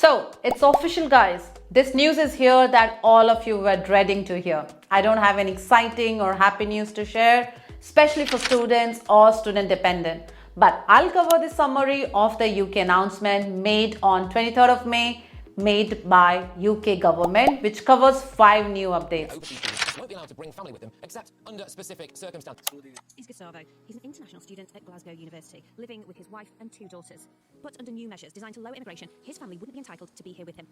So it's official, guys. This news is here that all of you were dreading to hear. I don't have any exciting or happy news to share, especially for students or student dependent. But I'll cover the summary of the UK announcement made on 23rd of May, made by UK government, which covers 5 new updates. Won't be allowed to bring family with them except under specific circumstances. Is Gustavo. He's an international student at Glasgow University, living with his wife and 2 daughters. But under new measures designed to lower immigration, his family wouldn't be entitled to be here with him.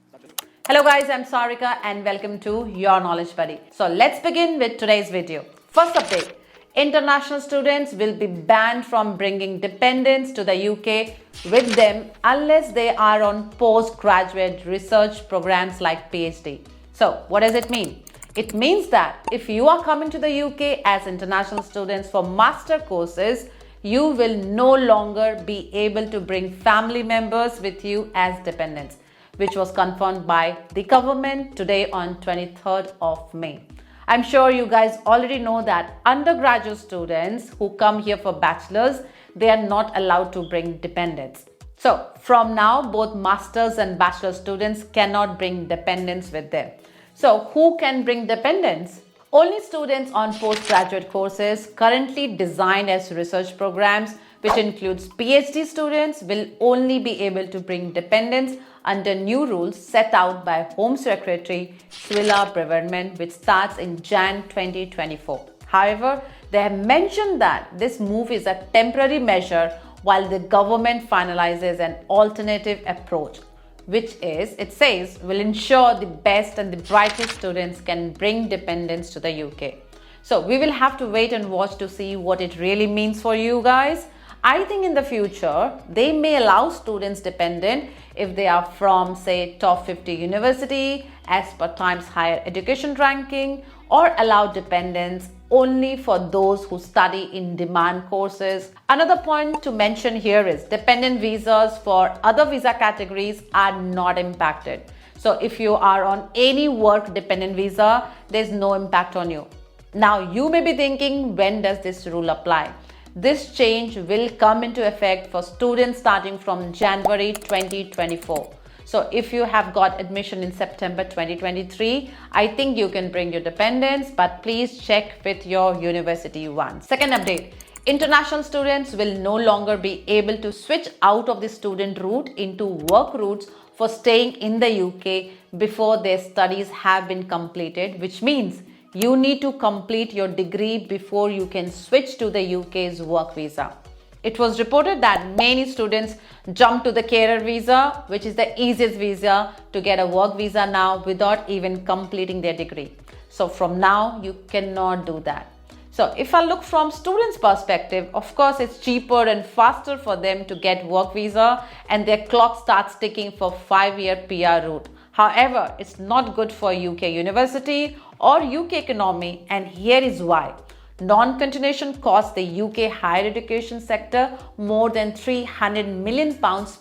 Hello guys, I'm Sarika and welcome to Your Knowledge Buddy. So let's begin with today's video. First update. International students will be banned from bringing dependents to the UK with them unless they are on postgraduate research programs like PhD. So what does it mean? It means that if you are coming to the UK as international students for master courses, you will no longer be able to bring family members with you as dependents, which was confirmed by the government today on 23rd of May. I'm sure you guys already know that undergraduate students who come here for bachelor's, they are not allowed to bring dependents. So from now, both masters and bachelor students cannot bring dependents with them. So who can bring dependents? Only students on postgraduate courses currently designed as research programs, which includes PhD students, will only be able to bring dependents under new rules set out by Home Secretary Suella Braverman, which starts in Jan 2024. However, they have mentioned that this move is a temporary measure while the government finalizes an alternative approach, which is, it says, will ensure the best and the brightest students can bring dependents to the UK. So we will have to wait and watch to see what it really means for you guys. I think in the future, they may allow students dependent if they are from, say, top 50 university as per Times Higher Education ranking, or allow dependents only for those who study in demand courses. Another point to mention here is dependent visas for other visa categories are not impacted. So if you are on any work dependent visa, there's no impact on you. Now you may be thinking, when does this rule apply? This change will come into effect for students starting from January 2024. So if you have got admission in September 2023, I think you can bring your dependents, but please check with your university once. Second update. International students will no longer be able to switch out of the student route into work routes for staying in the UK before their studies have been completed, which means you need to complete your degree before you can switch to the UK's work visa. It was reported that many students jump to the carer visa, which is the easiest visa to get a work visa now without even completing their degree. So from now, you cannot do that. So if I look from students' perspective, of course, it's cheaper and faster for them to get work visa and their clock starts ticking for 5-year PR route. However, it's not good for UK university or UK economy, and here is why. Non-continuation costs the UK higher education sector more than £300 million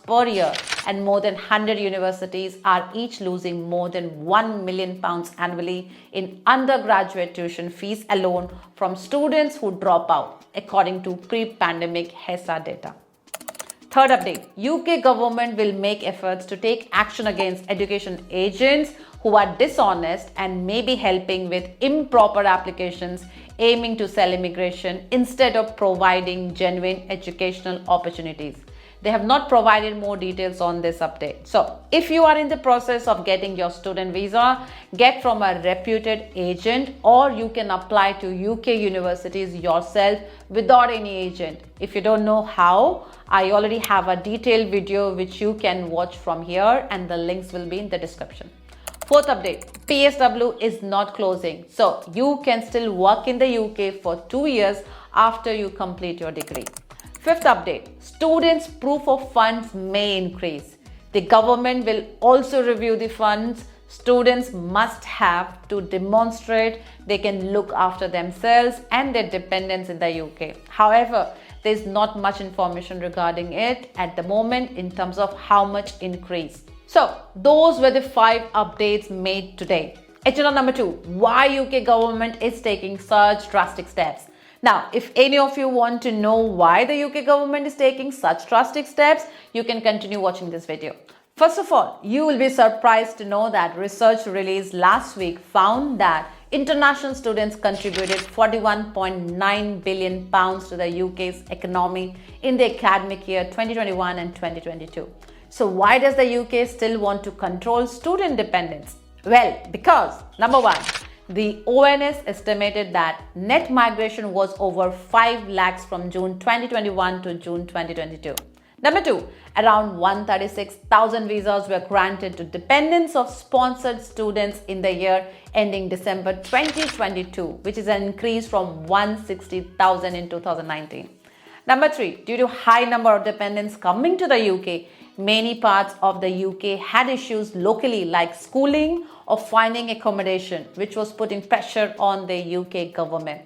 per year, and more than 100 universities are each losing more than £1 million annually in undergraduate tuition fees alone from students who drop out, according to pre-pandemic HESA data. Third update, UK government will make efforts to take action against education agents who are dishonest and may be helping with improper applications aiming to sell immigration instead of providing genuine educational opportunities. They have not provided more details on this update. So if you are in the process of getting your student visa, get from a reputed agent, or you can apply to UK universities yourself without any agent. If you don't know how, I already have a detailed video which you can watch from here, and the links will be in the description. Fourth update, PSW is not closing. So you can still work in the UK for 2 years after you complete your degree. Fifth update, students' proof of funds may increase. The government will also review the funds. Students must have to demonstrate they can look after themselves and their dependents in the UK. However, there is not much information regarding it at the moment in terms of how much increase. So those were the 5 updates made today. Agenda number 2, why UK government is taking such drastic steps. Now, if any of you want to know why the UK government is taking such drastic steps, you can continue watching this video. First of all, you will be surprised to know that research released last week found that international students contributed 41.9 billion pounds to the UK's economy in the academic year 2021 and 2022. So why does the UK still want to control student dependence? Well, because number one, the ONS estimated that net migration was over 5 lakhs from June 2021 to June 2022. Number two, around 136,000 visas were granted to dependents of sponsored students in the year ending December 2022, which is an increase from 160,000 in 2019. Number three, due to high number of dependents coming to the UK, many parts of the UK had issues locally like schooling or finding accommodation, which was putting pressure on the UK government.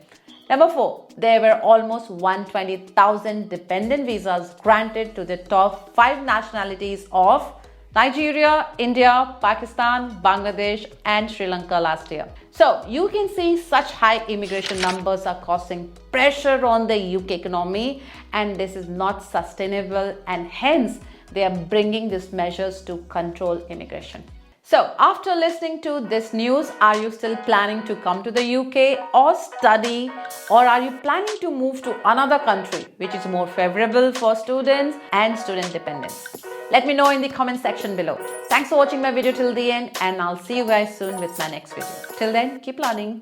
Number four, there were almost 120,000 dependent visas granted to the top 5 nationalities of Nigeria, India, Pakistan, Bangladesh and Sri Lanka last year. So you can see such high immigration numbers are causing pressure on the UK economy, and this is not sustainable, and hence they are bringing these measures to control immigration. So after listening to this news, are you still planning to come to the UK or study, or are you planning to move to another country which is more favorable for students and student dependents? Let me know in the comment section below. Thanks for watching my video till the end, and I'll see you guys soon with my next video. Till then, keep learning.